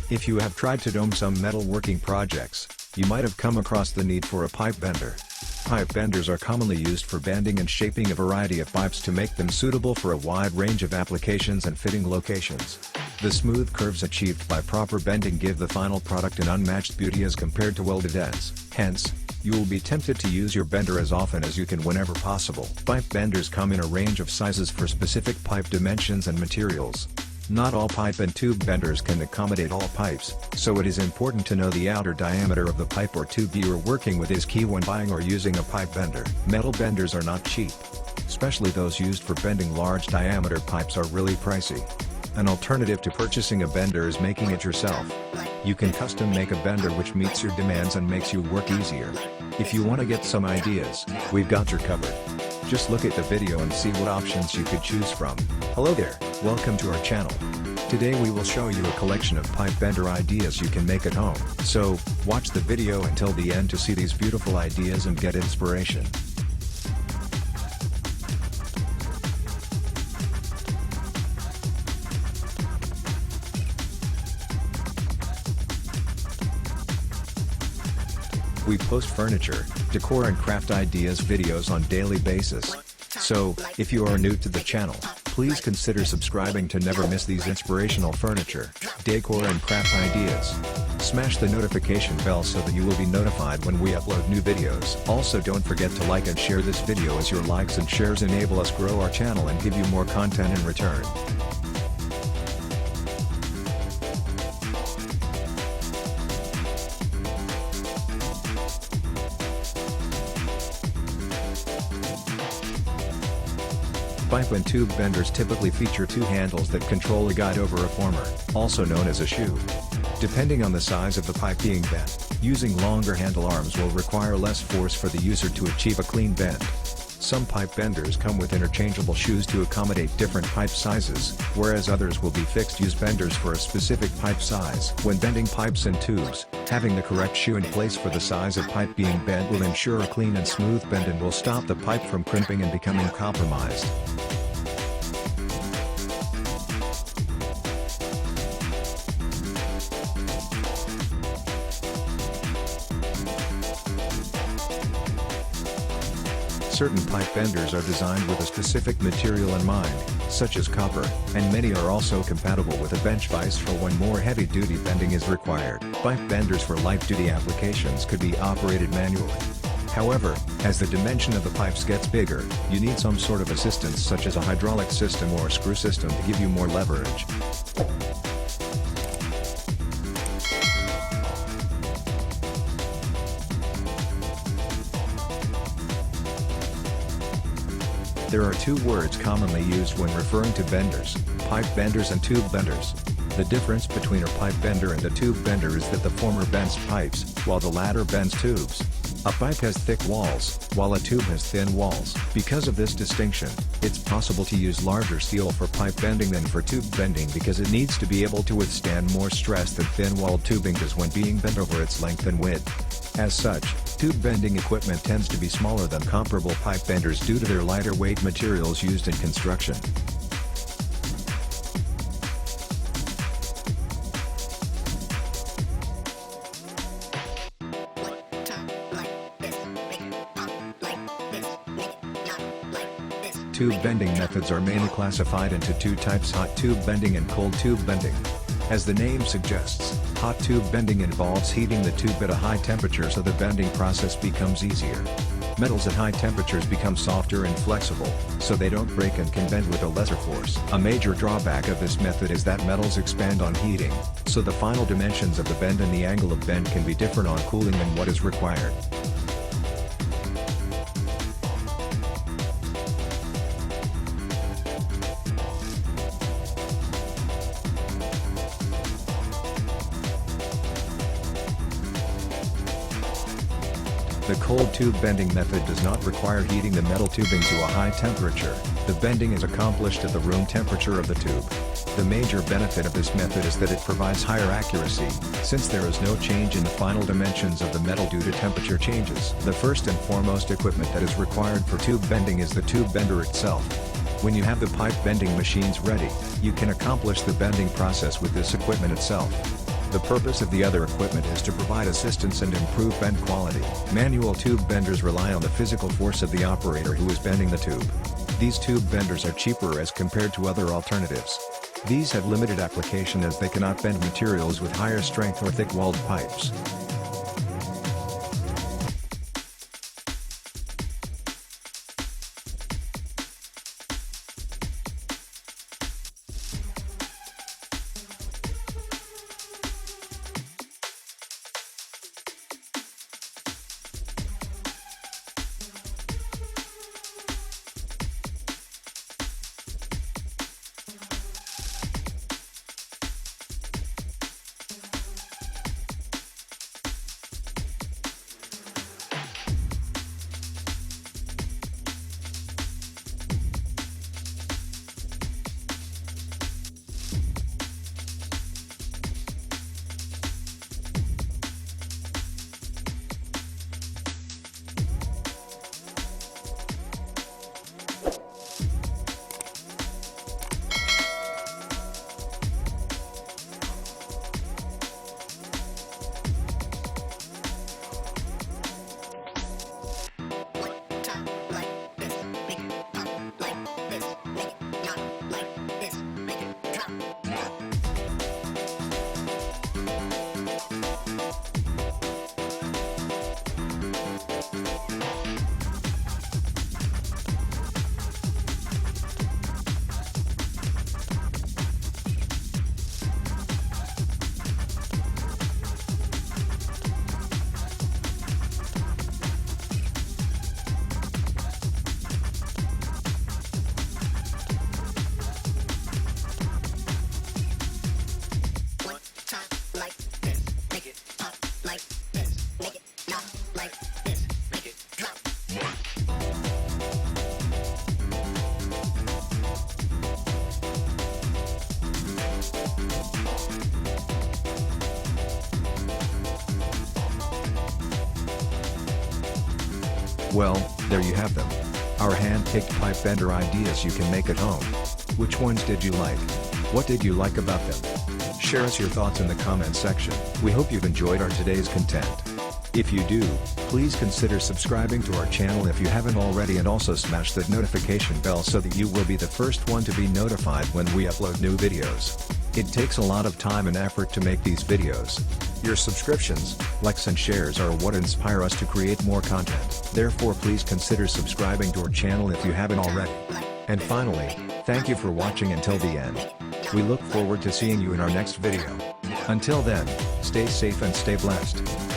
If you have tried to dome some metalworking projects, you might have come across the need for a pipe bender. Pipe benders are commonly used for bending and shaping a variety of pipes to make them suitable for a wide range of applications and fitting locations. The smooth curves achieved by proper bending give the final product an unmatched beauty as compared to welded ends. Hence, you will be tempted to use your bender as often as you can whenever possible. Pipe benders come in a range of sizes for specific pipe dimensions and materials. Not all pipe and tube benders can accommodate all pipes, so it is important to know the outer diameter of the pipe or tube you are working with is key when buying or using a pipe bender. Metal benders are not cheap. Especially those used for bending large diameter pipes are really pricey. An alternative to purchasing a bender is making it yourself. You can custom make a bender which meets your demands and makes you work easier. If you want to get some ideas, we've got you covered. Just look at the video and see what options you could choose from. Hello there, welcome to our channel. Today we will show you a collection of pipe bender ideas you can make at home. So, watch the video until the end to see these beautiful ideas and get inspiration. We post furniture, decor and craft ideas videos on daily basis. So, if you are new to the channel, please consider subscribing to never miss these inspirational furniture, decor and craft ideas. Smash the notification bell so that you will be notified when we upload new videos. Also don't forget to like and share this video as your likes and shares enable us grow our channel and give you more content in return. Pipe and tube benders typically feature two handles that control a guide over a former, also known as a shoe. Depending on the size of the pipe being bent, using longer handle arms will require less force for the user to achieve a clean bend. Some pipe benders come with interchangeable shoes to accommodate different pipe sizes, whereas others will be fixed-use benders for a specific pipe size. When bending pipes and tubes, having the correct shoe in place for the size of pipe being bent will ensure a clean and smooth bend and will stop the pipe from crimping and becoming compromised. Certain pipe benders are designed with a specific material in mind, such as copper, and many are also compatible with a bench vise for when more heavy-duty bending is required. Pipe benders for light-duty applications could be operated manually. However, as the dimension of the pipes gets bigger, you need some sort of assistance such as a hydraulic system or screw system to give you more leverage. There are two words commonly used when referring to benders: pipe benders and tube benders. The difference between a pipe bender and a tube bender is that the former bends pipes, while the latter bends tubes. A pipe has thick walls, while a tube has thin walls. Because of this distinction, it's possible to use larger steel for pipe bending than for tube bending because it needs to be able to withstand more stress than thin-walled tubing does when being bent over its length and width. As such, tube bending equipment tends to be smaller than comparable pipe benders due to their lighter weight materials used in construction. Tube bending methods are mainly classified into two types: hot tube bending and cold tube bending. As the name suggests, hot tube bending involves heating the tube at a high temperature so the bending process becomes easier. Metals at high temperatures become softer and flexible, so they don't break and can bend with a lesser force. A major drawback of this method is that metals expand on heating, so the final dimensions of the bend and the angle of bend can be different on cooling than what is required. The cold tube bending method does not require heating the metal tubing to a high temperature. The bending is accomplished at the room temperature of the tube. The major benefit of this method is that it provides higher accuracy, since there is no change in the final dimensions of the metal due to temperature changes. The first and foremost equipment that is required for tube bending is the tube bender itself. When you have the pipe bending machines ready, you can accomplish the bending process with this equipment itself. The purpose of the other equipment is to provide assistance and improve bend quality. Manual tube benders rely on the physical force of the operator who is bending the tube. These tube benders are cheaper as compared to other alternatives. These have limited application as they cannot bend materials with higher strength or thick-walled pipes. Well, there you have them. Our hand-picked pipe bender ideas you can make at home. Which ones did you like? What did you like about them? Share us your thoughts in the comments section. We hope you've enjoyed our today's content. If you do, please consider subscribing to our channel if you haven't already, and also smash that notification bell so that you will be the first one to be notified when we upload new videos. It takes a lot of time and effort to make these videos. Your subscriptions, likes and shares are what inspire us to create more content. Therefore, please consider subscribing to our channel if you haven't already. And finally, thank you for watching until the end. We look forward to seeing you in our next video. Until then, stay safe and stay blessed.